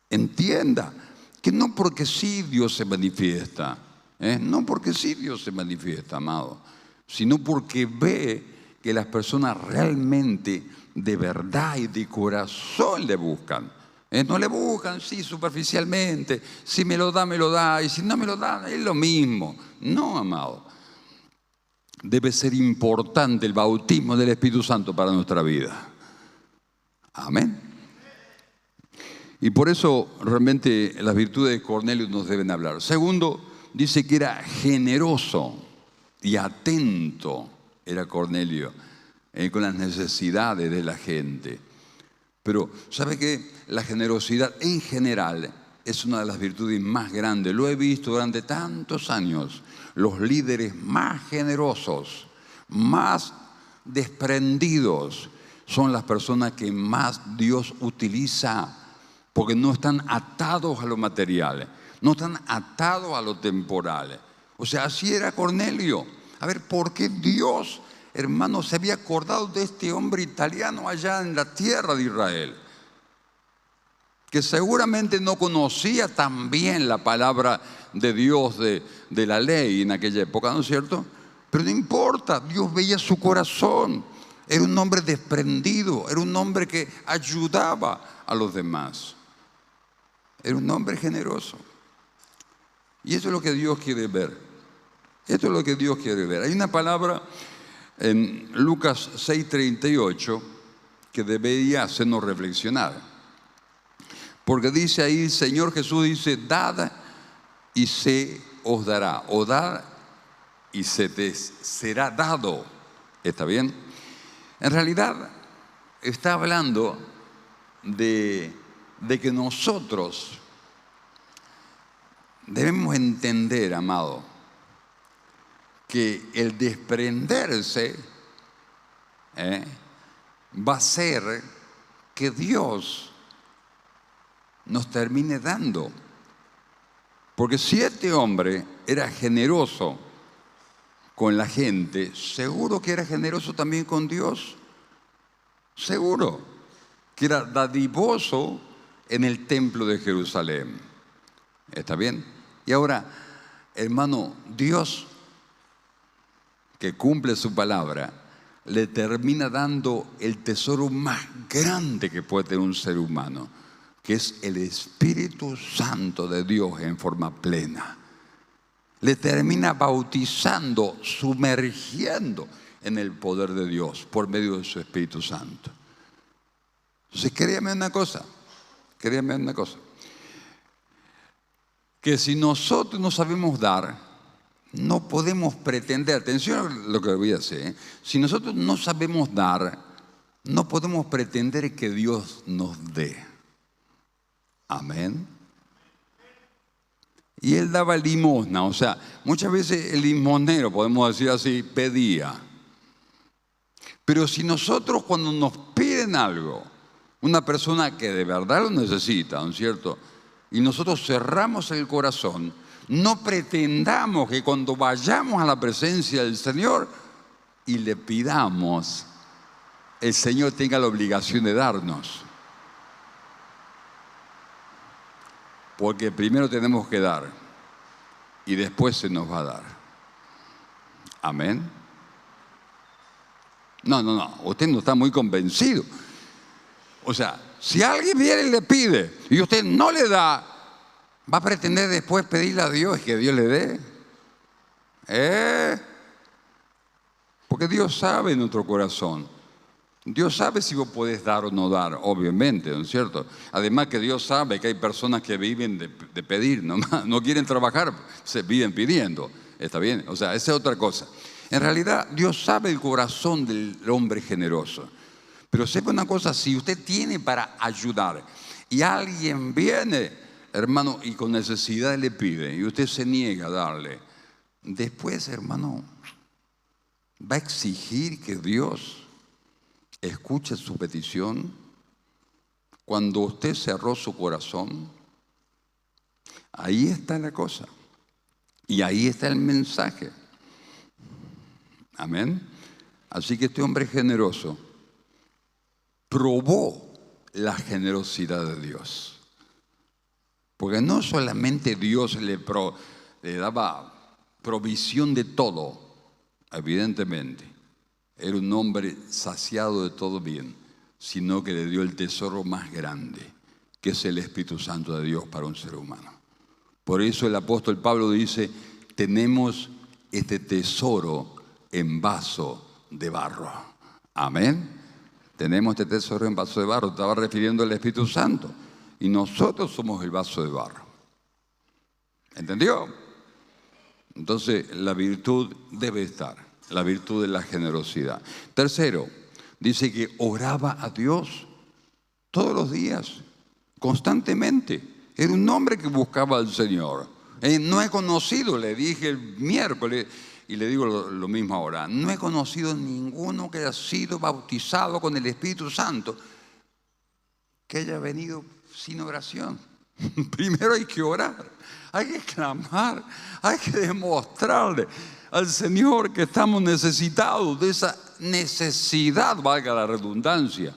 Entienda que no porque sí Dios se manifiesta, no porque sí Dios se manifiesta, amado, sino porque ve que las personas realmente, de verdad y de corazón le buscan. No le buscan, sí, superficialmente. Si me lo da, y si no me lo da, es lo mismo. No, amado. Debe ser importante el bautismo del Espíritu Santo para nuestra vida. Amén. Y por eso realmente las virtudes de Cornelio nos deben hablar. Segundo, dice que era generoso y atento, era Cornelio, con las necesidades de la gente. Pero, ¿sabe qué? La generosidad en general es una de las virtudes más grandes. Lo he visto durante tantos años. Los líderes más generosos, más desprendidos, son las personas que más Dios utiliza, porque no están atados a lo material, no están atados a lo temporal. O sea, así era Cornelio. A ver, ¿por qué Dios, hermano, se había acordado de este hombre italiano allá en la tierra de Israel? Que seguramente no conocía tan bien la palabra de Dios, de la ley en aquella época, ¿no es cierto? Pero no importa, Dios veía su corazón. Era un hombre desprendido, era un hombre que ayudaba a los demás. Era un hombre generoso. Y eso es lo que Dios quiere ver. Esto es lo que Dios quiere ver. Hay una palabra en Lucas 6:38 que debería hacernos reflexionar. Porque dice ahí, el Señor Jesús dice, dad y se os dará. O dar y se te será dado. ¿Está bien? En realidad está hablando de que nosotros debemos entender, amado, que el desprenderse va a ser que Dios nos termine dando. Porque si este hombre era generoso con la gente, seguro que era generoso también con Dios. Seguro que era dadivoso en el templo de Jerusalén. ¿Está bien? Y ahora, hermano, Dios, que cumple su palabra, le termina dando el tesoro más grande que puede tener un ser humano, que es el Espíritu Santo de Dios en forma plena. Le termina bautizando, sumergiendo en el poder de Dios por medio de su Espíritu Santo. Entonces, créame una cosa, que si nosotros no sabemos dar, no podemos pretender, atención a lo que voy a hacer, si nosotros no sabemos dar, no podemos pretender que Dios nos dé. Amén. Y él daba limosna, o sea, muchas veces el limosnero, podemos decir así, pedía. Pero si nosotros cuando nos piden algo, una persona que de verdad lo necesita, ¿no es cierto?, y nosotros cerramos el corazón, no pretendamos que cuando vayamos a la presencia del Señor y le pidamos, el Señor tenga la obligación de darnos. Porque primero tenemos que dar y después se nos va a dar. Amén. No, usted no está muy convencido. O sea, si alguien viene y le pide y usted no le da, ¿va a pretender después pedirle a Dios que Dios le dé? Porque Dios sabe nuestro corazón. Dios sabe si vos podés dar o no dar, obviamente, ¿no es cierto? Además que Dios sabe que hay personas que viven de pedir, no quieren trabajar, se viven pidiendo. ¿Está bien? O sea, esa es otra cosa. En realidad, Dios sabe el corazón del hombre generoso. Pero sepa una cosa, si usted tiene para ayudar y alguien viene, hermano, y con necesidad le pide y usted se niega a darle, después, hermano, va a exigir que Dios escuche su petición cuando usted cerró su corazón. Ahí está la cosa. Y ahí está el mensaje. Amén. Así que este hombre generoso probó la generosidad de Dios. Porque no solamente Dios le daba provisión de todo, evidentemente. Era un hombre saciado de todo bien, sino que le dio el tesoro más grande, que es el Espíritu Santo de Dios para un ser humano. Por eso el apóstol Pablo dice, tenemos este tesoro en vaso de barro. Amén. Tenemos este tesoro en vaso de barro. Estaba refiriendo al Espíritu Santo. Y nosotros somos el vaso de barro. ¿Entendió? Entonces la virtud debe estar. La virtud de la generosidad. Tercero, dice que oraba a Dios todos los días, constantemente. Era un hombre que buscaba al Señor. No he conocido, le dije el miércoles, y le digo lo mismo ahora, no he conocido ninguno que haya sido bautizado con el Espíritu Santo que haya venido sin oración. Primero hay que orar, hay que clamar, hay que demostrarle al Señor que estamos necesitados de esa necesidad, valga la redundancia.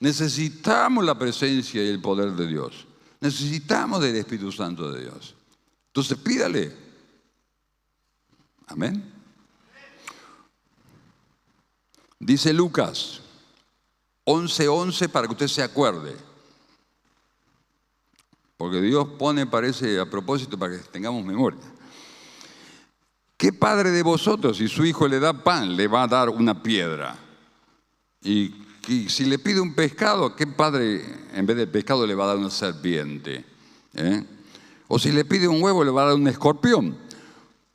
Necesitamos la presencia y el poder de Dios. Necesitamos del Espíritu Santo de Dios. Entonces pídale. Amén. Dice Lucas 11:11 para que usted se acuerde. Porque Dios pone, parece, a propósito para que tengamos memoria. ¿Qué padre de vosotros, si su hijo le da pan, le va a dar una piedra? Y si le pide un pescado, ¿qué padre en vez de pescado le va a dar una serpiente? O si le pide un huevo, le va a dar un escorpión.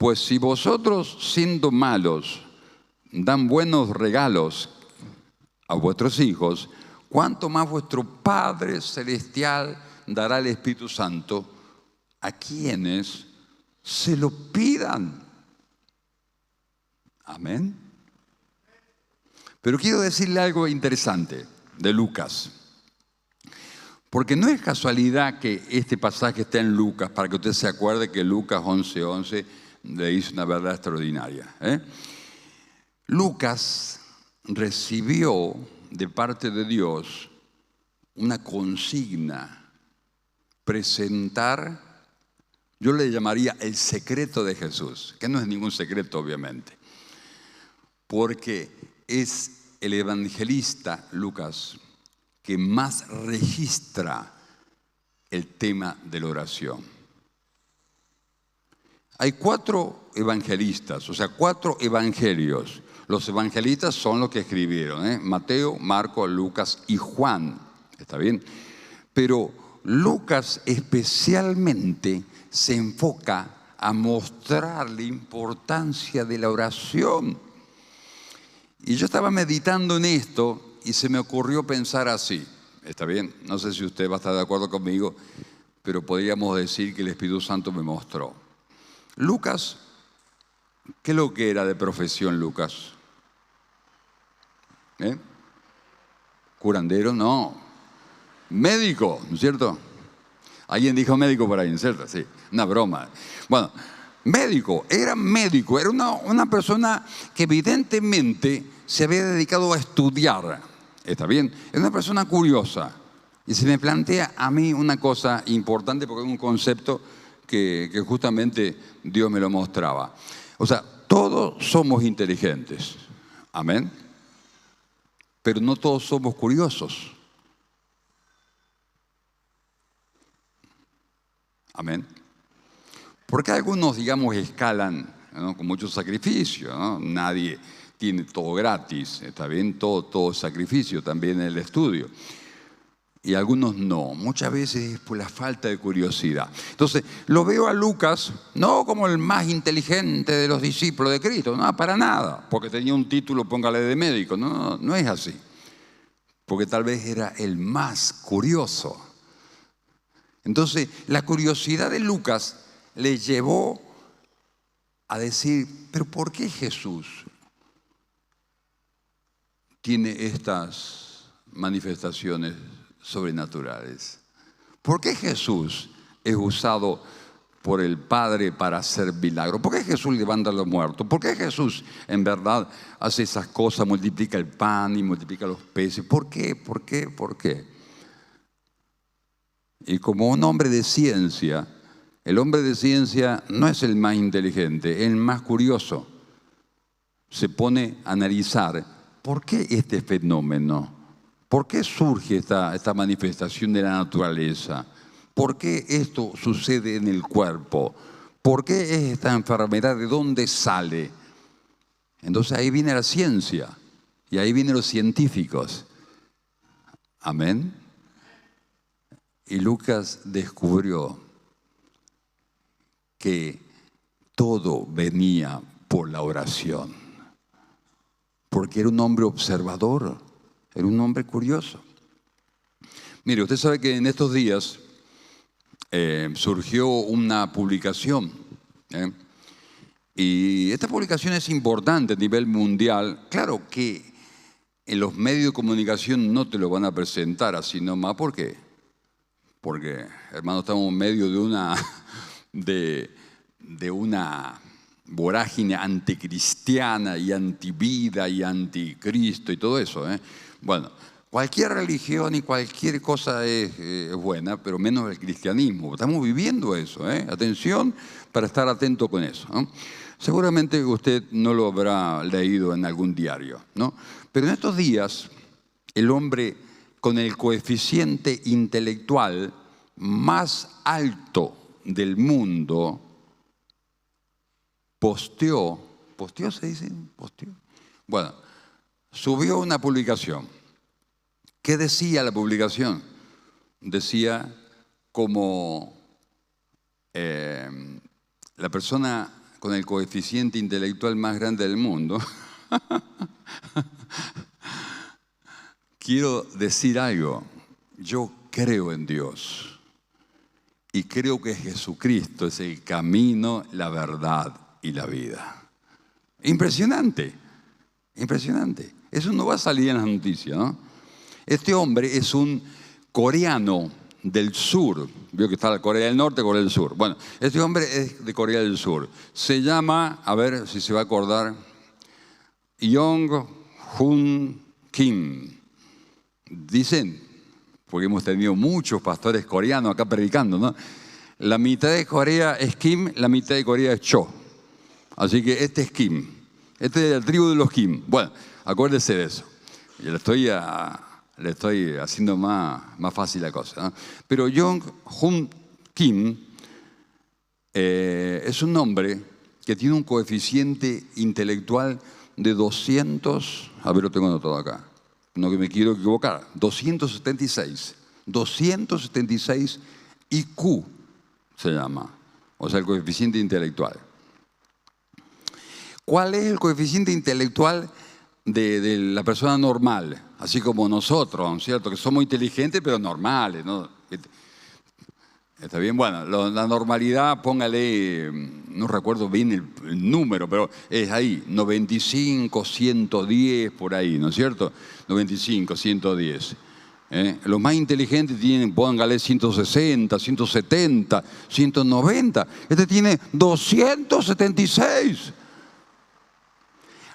Pues si vosotros, siendo malos, dan buenos regalos a vuestros hijos, ¿cuánto más vuestro Padre Celestial dará el Espíritu Santo a quienes se lo pidan? Amén. Pero quiero decirle algo interesante de Lucas. Porque no es casualidad que este pasaje esté en Lucas, para que usted se acuerde que Lucas 11:11 le dice una verdad extraordinaria. Lucas recibió de parte de Dios una consigna: presentar, yo le llamaría el secreto de Jesús, que no es ningún secreto obviamente, porque es el evangelista Lucas que más registra el tema de la oración. Hay 4 evangelistas, o sea, 4 evangelios. Los evangelistas son los que escribieron, Mateo, Marcos, Lucas y Juan. ¿Está bien? Pero Lucas especialmente se enfoca a mostrar la importancia de la oración. Y yo estaba meditando en esto y se me ocurrió pensar así. ¿Está bien? No sé si usted va a estar de acuerdo conmigo, pero podríamos decir que el Espíritu Santo me mostró. Lucas, ¿qué es lo que era de profesión Lucas? ¿Curandero? No. Médico, ¿no es cierto? Alguien dijo médico por ahí, ¿no es cierto? Sí, una broma. Bueno, médico, era una persona que evidentemente se había dedicado a estudiar. ¿Está bien? Era una persona curiosa. Y se me plantea a mí una cosa importante, porque es un concepto que justamente Dios me lo mostraba. O sea, todos somos inteligentes. Amén. Pero no todos somos curiosos. Amén. Porque algunos, digamos, escalan, ¿no?, con mucho sacrificio, ¿no? Nadie tiene todo gratis, está bien, todo sacrificio, también en el estudio. Y algunos no, muchas veces es por la falta de curiosidad. Entonces, lo veo a Lucas no como el más inteligente de los discípulos de Cristo, no, para nada, porque tenía un título, póngale, de médico. No es así. Porque tal vez era el más curioso. Entonces, la curiosidad de Lucas le llevó a decir, pero ¿por qué Jesús tiene estas manifestaciones sobrenaturales? ¿Por qué Jesús es usado por el Padre para hacer milagros? ¿Por qué Jesús levanta a los muertos? ¿Por qué Jesús en verdad hace esas cosas, multiplica el pan y multiplica los peces? ¿Por qué? ¿Por qué? ¿Por qué? Y como un hombre de ciencia, el hombre de ciencia no es el más inteligente, es el más curioso. Se pone a analizar, ¿por qué este fenómeno? ¿Por qué surge esta manifestación de la naturaleza? ¿Por qué esto sucede en el cuerpo? ¿Por qué es esta enfermedad? ¿De dónde sale? Entonces ahí viene la ciencia y ahí vienen los científicos. Amén. Y Lucas descubrió que todo venía por la oración, porque era un hombre observador, era un hombre curioso. Mire, usted sabe que en estos días surgió una publicación, y esta publicación es importante a nivel mundial. Claro que en los medios de comunicación no te lo van a presentar así nomás. ¿Por qué? Porque, hermano, estamos en medio de una vorágine anticristiana y antivida y anticristo y todo eso. Bueno, cualquier religión y cualquier cosa es buena, pero menos el cristianismo. Estamos viviendo eso. Atención para estar atento con eso. Seguramente usted no lo habrá leído en algún diario, ¿no? Pero en estos días, el hombre con el coeficiente intelectual más alto del mundo posteó, ¿se dice? ¿Posteó? Bueno, subió una publicación. ¿Qué decía la publicación? Decía como la persona con el coeficiente intelectual más grande del mundo, quiero decir algo. Yo creo en Dios y creo que Jesucristo es el camino, la verdad y la vida. Impresionante, impresionante. Eso no va a salir en las noticias, ¿no? Este hombre es un coreano del sur. Veo que está la Corea del Norte, Corea del Sur. Bueno, este hombre es de Corea del Sur. Se llama, a ver si se va a acordar, Jong-hun Kim. Dicen, porque hemos tenido muchos pastores coreanos acá predicando, ¿no? La mitad de Corea es Kim, la mitad de Corea es Cho. Así que este es Kim. Este es el tribu de los Kim. Bueno, acuérdese de eso. Yo le estoy haciendo más fácil la cosa, ¿no? Pero Jong-hun Kim es un hombre que tiene un coeficiente intelectual de 200, a ver, lo tengo anotado acá, no que me quiero equivocar, 276 IQ se llama, o sea, el coeficiente intelectual. ¿Cuál es el coeficiente intelectual de la persona normal? Así como nosotros, ¿no es cierto? Que somos inteligentes pero normales, ¿no? Está bien, bueno, la normalidad, póngale, no recuerdo bien el número, pero es ahí, 95, 110, por ahí, ¿no es cierto? 95, 110. Los más inteligentes tienen, póngale 160, 170, 190. Este tiene 276.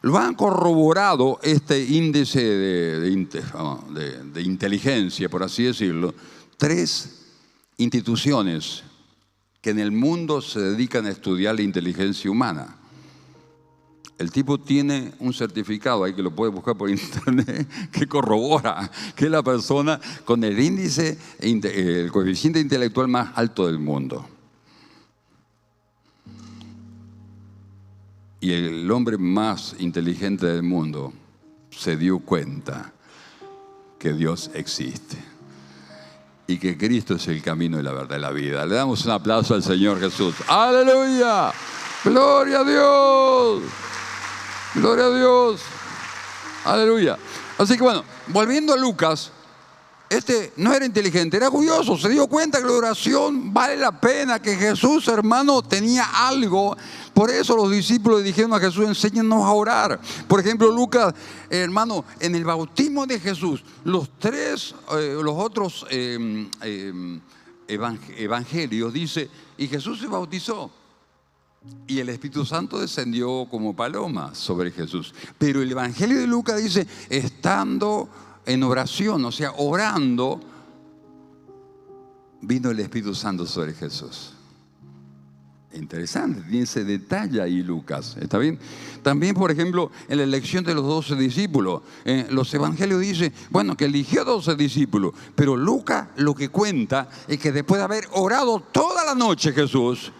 Lo han corroborado este índice de inteligencia, por así decirlo, 3 instituciones que en el mundo se dedican a estudiar la inteligencia humana. El tipo tiene un certificado, ahí que lo puede buscar por internet, que corrobora que es la persona con el índice, el coeficiente intelectual más alto del mundo. Y el hombre más inteligente del mundo se dio cuenta que Dios existe y que Cristo es el camino y la verdad y la vida. Le damos un aplauso al Señor Jesús. ¡Aleluya! ¡Gloria a Dios! ¡Gloria a Dios! ¡Aleluya! Así que bueno, volviendo a Lucas, este no era inteligente, era curioso, se dio cuenta que la oración vale la pena, que Jesús, hermano, tenía algo. Por eso los discípulos le dijeron a Jesús, enséñanos a orar. Por ejemplo, Lucas, hermano, en el bautismo de Jesús, los otros evangelios dice, y Jesús se bautizó. Y el Espíritu Santo descendió como paloma sobre Jesús. Pero el Evangelio de Lucas dice, estando en oración, o sea, orando, vino el Espíritu Santo sobre Jesús. Interesante, tiene ese detalle ahí Lucas, ¿está bien? También, por ejemplo, en la elección de los 12 discípulos, los evangelios dicen, bueno, que eligió 12 discípulos, pero Lucas lo que cuenta es que después de haber orado toda la noche Jesús,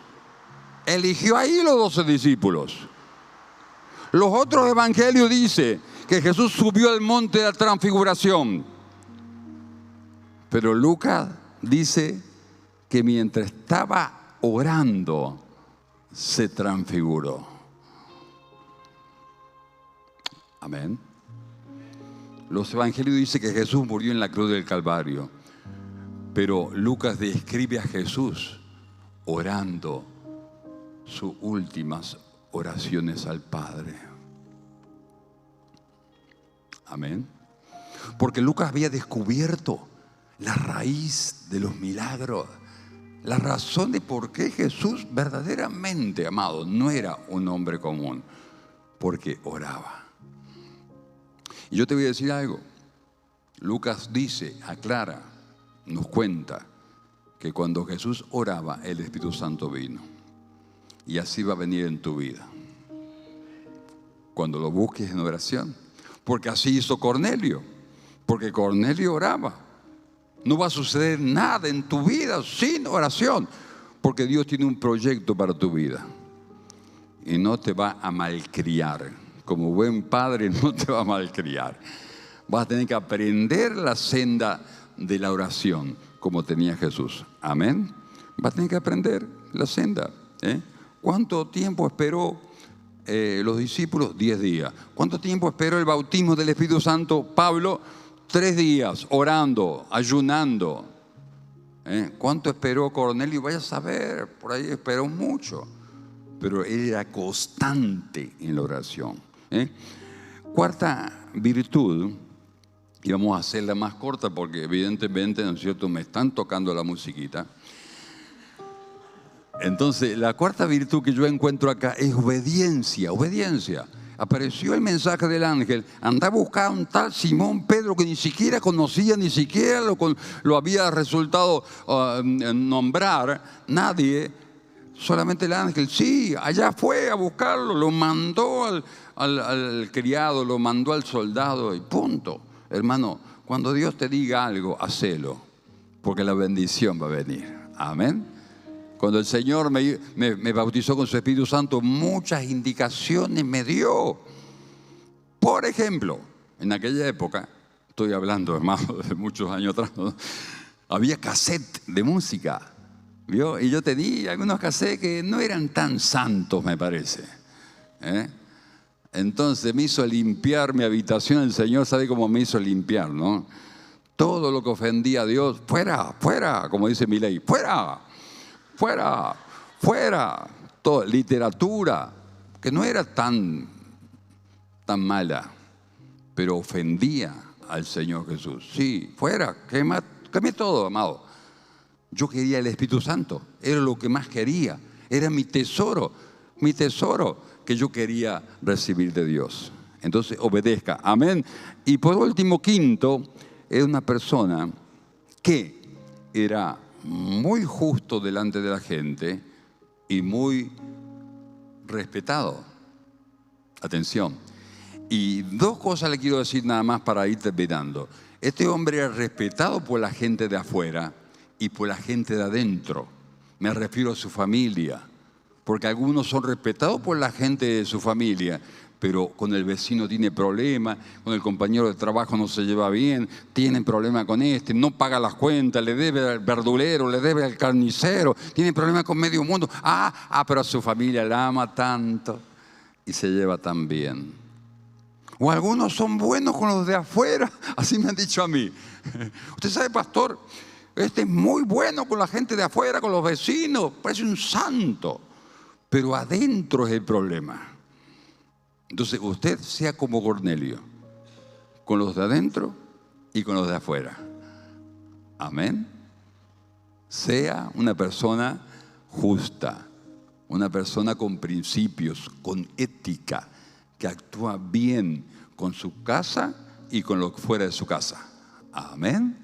eligió ahí los 12 discípulos. Los otros evangelios dicen que Jesús subió al monte de la transfiguración, pero Lucas dice que mientras estaba orando se transfiguró. Amén. Los evangelios dicen que Jesús murió en la cruz del Calvario, pero Lucas describe a Jesús orando sus últimas oraciones al Padre. Amén. Porque Lucas había descubierto la raíz de los milagros, la razón de por qué Jesús verdaderamente, amado, no era un hombre común, porque oraba. Y yo te voy a decir algo. Lucas dice, aclara, nos cuenta que cuando Jesús oraba, el Espíritu Santo vino. Y así va a venir en tu vida, cuando lo busques en oración. Porque así hizo Cornelio. Porque Cornelio oraba. No va a suceder nada en tu vida sin oración, porque Dios tiene un proyecto para tu vida y no te va a malcriar. Como buen padre no te va a malcriar. Vas a tener que aprender la senda de la oración como tenía Jesús. Amén. Vas a tener que aprender la senda, ¿Cuánto tiempo esperó los discípulos? 10 días. ¿Cuánto tiempo esperó el bautismo del Espíritu Santo Pablo? 3 días, orando, ayunando. ¿Cuánto esperó Cornelio? Vaya a saber, por ahí esperó mucho. Pero él era constante en la oración. Cuarta virtud, y vamos a hacerla más corta porque evidentemente, ¿no es cierto?, me están tocando la musiquita. Entonces, la cuarta virtud que yo encuentro acá es obediencia, obediencia. Apareció el mensaje del ángel, anda a buscar a un tal Simón Pedro que ni siquiera conocía, ni siquiera lo había resultado nombrar nadie, solamente el ángel. Sí, allá fue a buscarlo, lo mandó al criado, lo mandó al soldado y punto. Hermano, cuando Dios te diga algo, hacelo, porque la bendición va a venir. Amén. Cuando el Señor me bautizó con su Espíritu Santo, muchas indicaciones me dio. Por ejemplo, en aquella época, estoy hablando, hermano, de muchos años atrás, ¿no?, había cassette de música, ¿vio? Y yo tenía algunos cassettes que no eran tan santos, me parece. Entonces me hizo limpiar mi habitación. El Señor sabe cómo me hizo limpiar, ¿no? Todo lo que ofendía a Dios, fuera, fuera, como dice mi ley, fuera. Fuera, fuera, toda literatura que no era tan mala, pero ofendía al Señor Jesús. Sí, fuera, quemé todo, amado. Yo quería el Espíritu Santo, era lo que más quería, era mi tesoro que yo quería recibir de Dios. Entonces, obedezca, amén. Y por último, quinto, era una persona que era muy justo delante de la gente y muy respetado. Atención. Y dos cosas le quiero decir nada más para ir terminando. Este hombre era respetado por la gente de afuera y por la gente de adentro. Me refiero a su familia, porque algunos son respetados por la gente de su familia, pero con el vecino tiene problemas, con el compañero de trabajo no se lleva bien, tienen problemas con no paga las cuentas, le debe al verdulero, le debe al carnicero, tiene problemas con medio mundo. Pero a su familia la ama tanto y se lleva tan bien. O algunos son buenos con los de afuera, así me han dicho a mí. Usted sabe, pastor, este es muy bueno con la gente de afuera, con los vecinos, parece un santo, pero adentro es el problema. Entonces usted sea como Cornelio, con los de adentro y con los de afuera. Amén. Sea una persona justa, una persona con principios, con ética, que actúa bien con su casa y con lo fuera de su casa. Amén.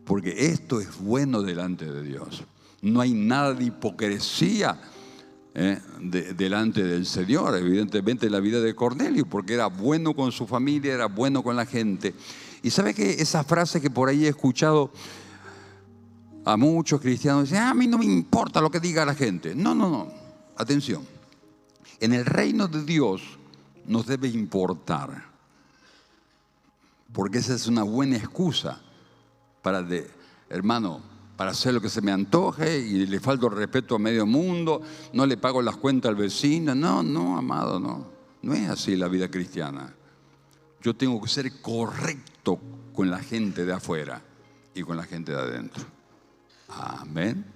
Porque esto es bueno delante de Dios. No hay nada de hipocresía delante del Señor. Evidentemente la vida de Cornelio, porque era bueno con su familia, era bueno con la gente. Y sabe que esa frase que por ahí he escuchado a muchos cristianos, dicen: a mí no me importa lo que diga la gente. No, atención, en el reino de Dios nos debe importar, porque esa es una buena excusa para para hacer lo que se me antoje y le falto el respeto a medio mundo, no le pago las cuentas al vecino. No, amado, no es así la vida cristiana. Yo tengo que ser correcto con la gente de afuera y con la gente de adentro. Amén.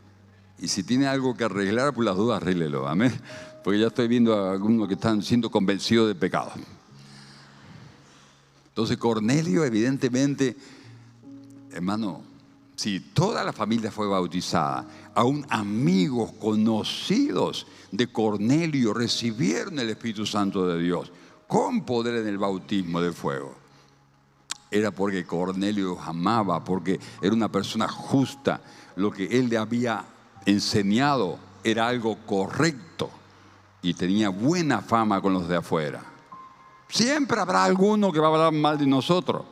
Y si tiene algo que arreglar, por las dudas, arréglelo. Amén. Porque ya estoy viendo a algunos que están siendo convencidos de pecado. Entonces Cornelio, evidentemente, hermano, si toda la familia fue bautizada, aún amigos conocidos de Cornelio recibieron el Espíritu Santo de Dios con poder en el bautismo de fuego. Era porque Cornelio los amaba, porque era una persona justa. Lo que él le había enseñado era algo correcto y tenía buena fama con los de afuera. Siempre habrá alguno que va a hablar mal de nosotros.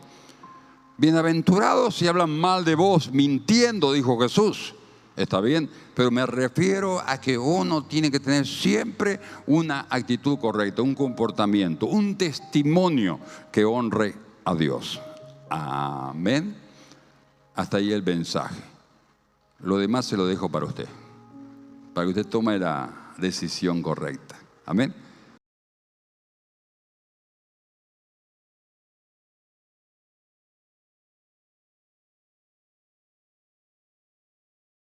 Bienaventurados si hablan mal de vos, mintiendo, dijo Jesús. Está bien, pero me refiero a que uno tiene que tener siempre una actitud correcta, un comportamiento, un testimonio que honre a Dios. Amén. Hasta ahí el mensaje. Lo demás se lo dejo para usted, para que usted tome la decisión correcta. Amén.